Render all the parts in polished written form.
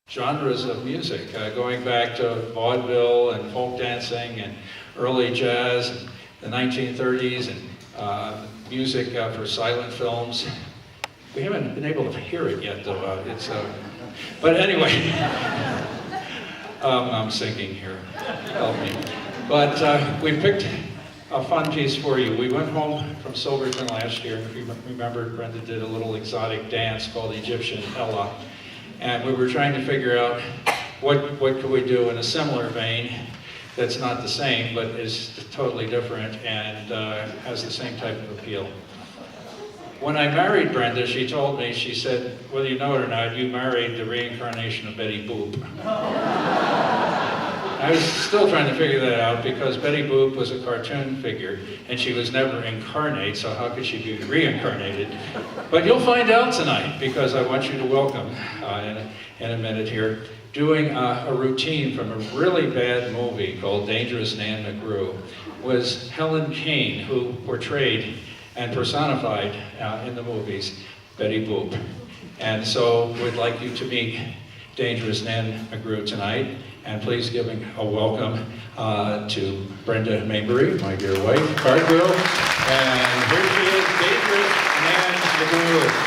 genres of music, going back to vaudeville and folk dancing and early jazz, and the 1930s, and music for silent films. We haven't been able to hear it yet, though. But anyway, I'm singing here. Help me. But we picked a fun piece for you. We went home from Silverton last year, and if you remember, Brenda did a little exotic dance called Egyptian Ella. And we were trying to figure out what could we do in a similar vein that's not the same, but is totally different and has the same type of appeal. When I married Brenda, she told me, she said, whether you know it or not, you married the reincarnation of Betty Boop. I was still trying to figure that out because Betty Boop was a cartoon figure and she was never incarnate, so how could she be reincarnated? But you'll find out tonight because I want you to welcome, in a minute here, doing a routine from a really bad movie called Dangerous Nan McGrew was Helen Kane, who portrayed and personified in the movies Betty Boop. And so we'd like you to meet Dangerous Nan McGrew tonight. And please give a welcome to Brenda Maybery, my dear wife, cartwheel. And here she is, Dangerous Nan McGrew.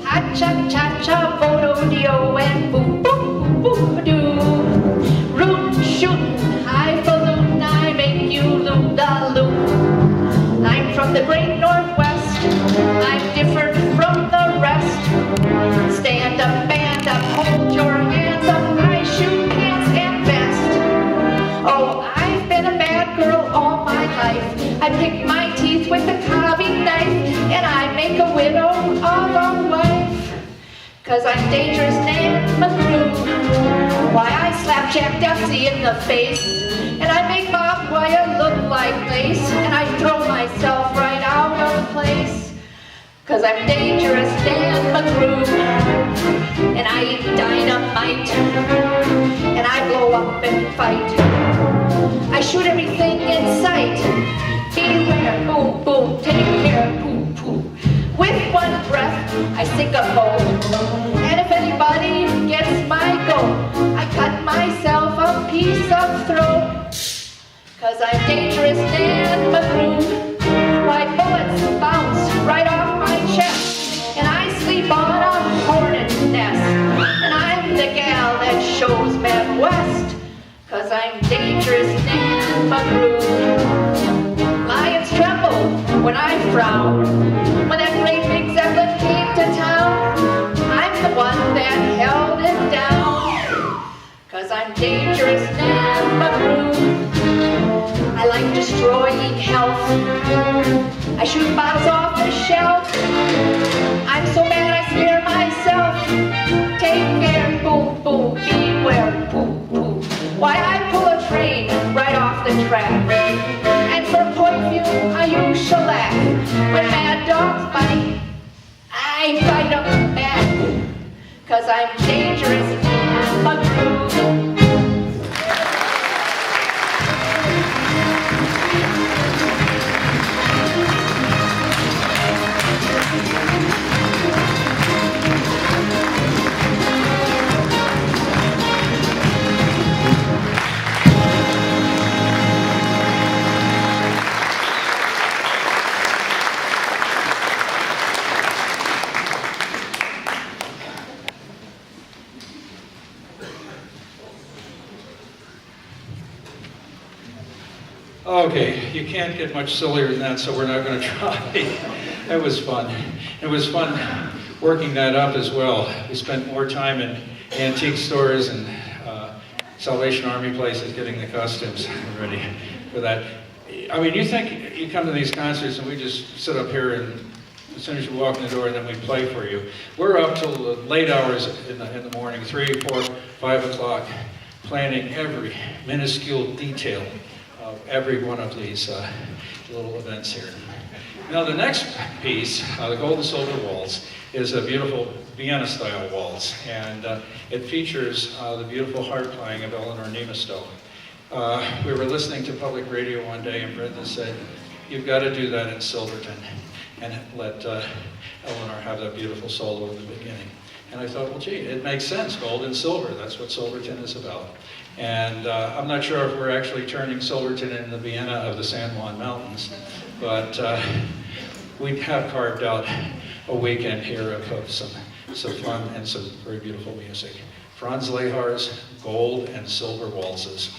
Ha-cha-cha-cha, bo-do-dio, and boop-boop-boop-doo. Root shootin', highfalutin', I make you loop-da-loop. I'm from the great Northwest, I'm different from the rest. Stand up, band up, hold your hands up, I shoot cans and best. Oh, I've been a bad girl all my life. I pick my teeth with a carving knife, and I make a widow of a wife. 'Cause I'm Dangerous Nan McGrew. Why, I slap Jack Dempsey in the face, and I make Bob Wyatt look like lace, and I throw myself right out of place. 'Cause I'm Dangerous Nan McGrew, and I eat dynamite, and I blow up and fight. I shoot everything in sight. Beware, boom, boom, take care, poo, poo. With one breath, I sink a boat. And if anybody gets my goat, I cut myself a piece of throat. 'Cause I'm Dangerous Nan McGrew. My bullets bounce right off my chest, and I sleep on a hornet's nest. And I'm the gal that shows men west. 'Cause I'm Dangerous Nan McGrew. Lions tremble when I frown. When that great big Zeppelin came to town, I'm the one that held it down. 'Cause I'm Dangerous Nan McGrew. I like destroying health. I shoot bottles off the shelf. I'm so bad I scare myself. Take care, boom, boom, beware, poo, poo. Why, I pull a train right off the track. And for point view, you shall laugh. When mad dogs bite, I bite them back. 'Cause I'm Dangerous Nan McGrew. Okay, you can't get much sillier than that, so we're not going to try. It was fun. It was fun working that up as well. We spent more time in antique stores and Salvation Army places getting the costumes ready for that. I mean, you think you come to these concerts and we just sit up here and as soon as you walk in the door and then we play for you. We're up till the late hours in the morning, 3, 4, 5 o'clock, planning every minuscule detail of every one of these little events here. Now the next piece, the Gold and Silver Waltz, is a beautiful Vienna-style waltz, and it features the beautiful harp playing of Eleanor Nemastow. We were listening to public radio one day, and Brenda said, "You've got to do that in Silverton," and let Eleanor have that beautiful solo at the beginning. And I thought, well, gee, it makes sense, gold and silver, that's what Silverton is about. And I'm not sure if we're actually turning Silverton into the Vienna of the San Juan Mountains, but we have carved out a weekend here of some fun and some very beautiful music. Franz Lehar's Gold and Silver Waltzes.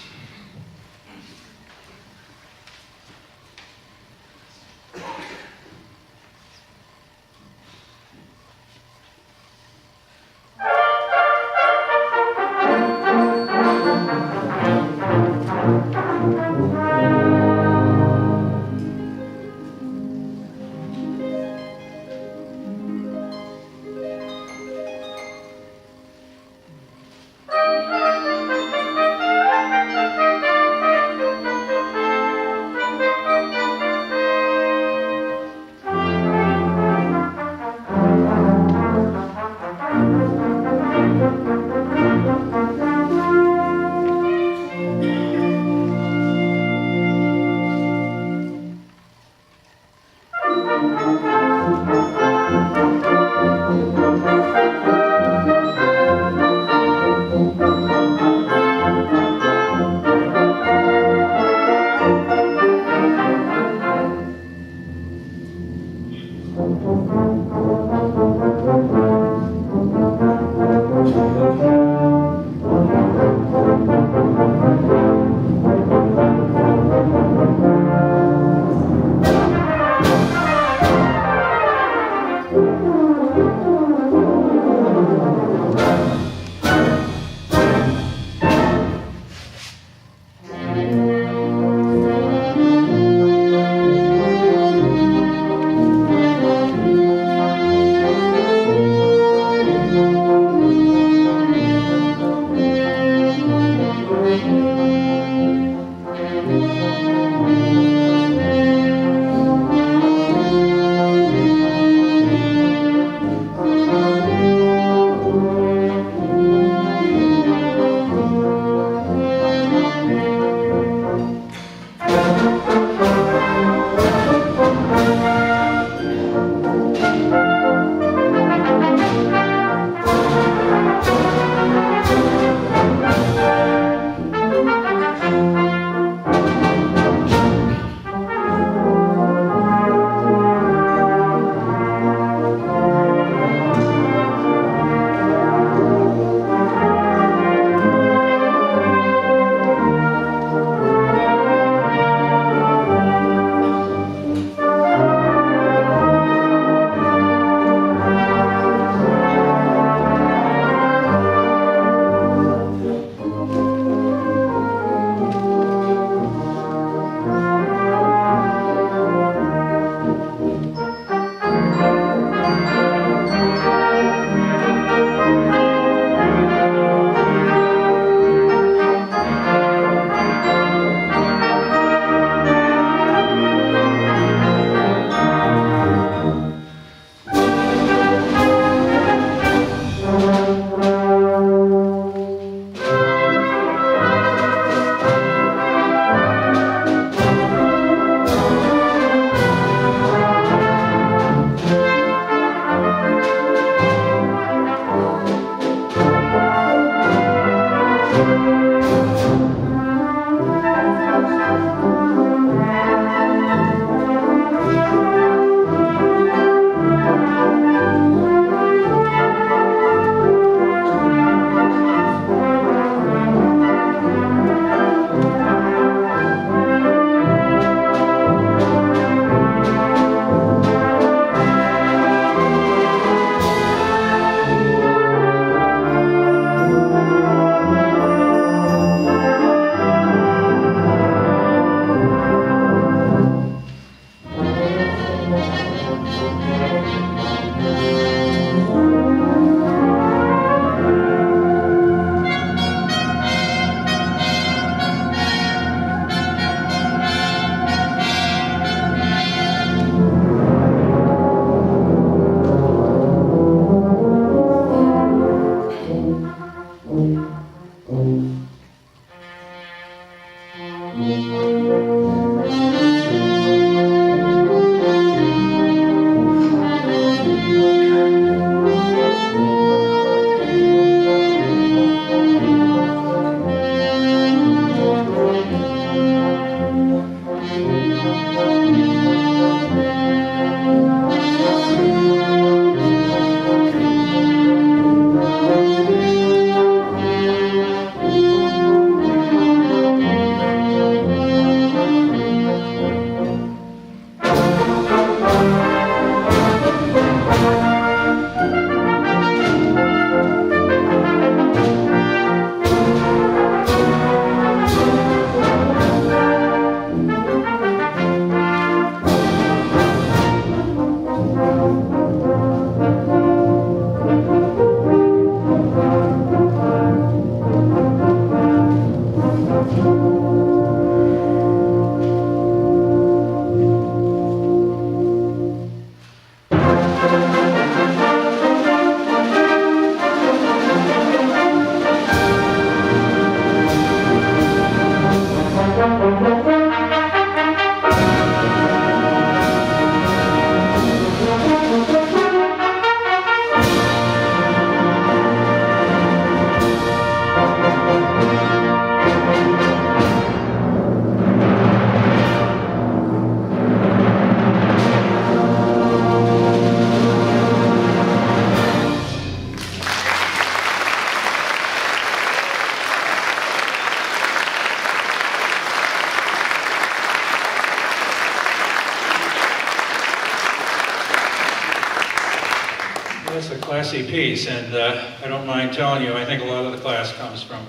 classy piece, and I don't mind telling you, I think a lot of the class comes from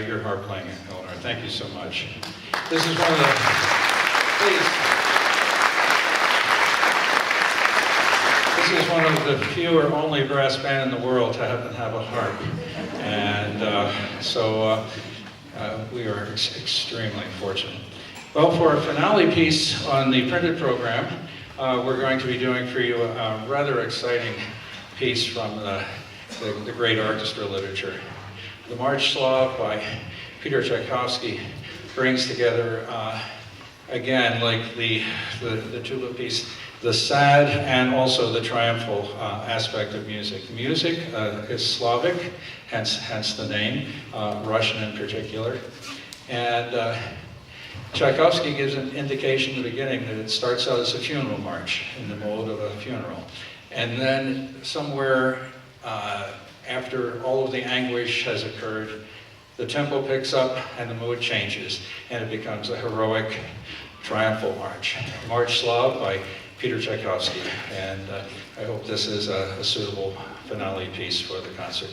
your harp playing, Eleanor. Thank you so much. This is one of the, please. This is one of the few or only brass band in the world to have a harp, and so we are extremely fortunate. Well, for our finale piece on the printed program, we're going to be doing for you a rather exciting piece from the great orchestra literature. The March Slav by Peter Tchaikovsky brings together, again, like the tuba piece, the sad and also the triumphal aspect of music. Music is Slavic, hence the name, Russian in particular. And Tchaikovsky gives an indication in the beginning that it starts out as a funeral march in the mode of a funeral. And then somewhere after all of the anguish has occurred, the tempo picks up and the mood changes, and it becomes a heroic, triumphal march. March Slav by Peter Tchaikovsky, and I hope this is a suitable finale piece for the concert.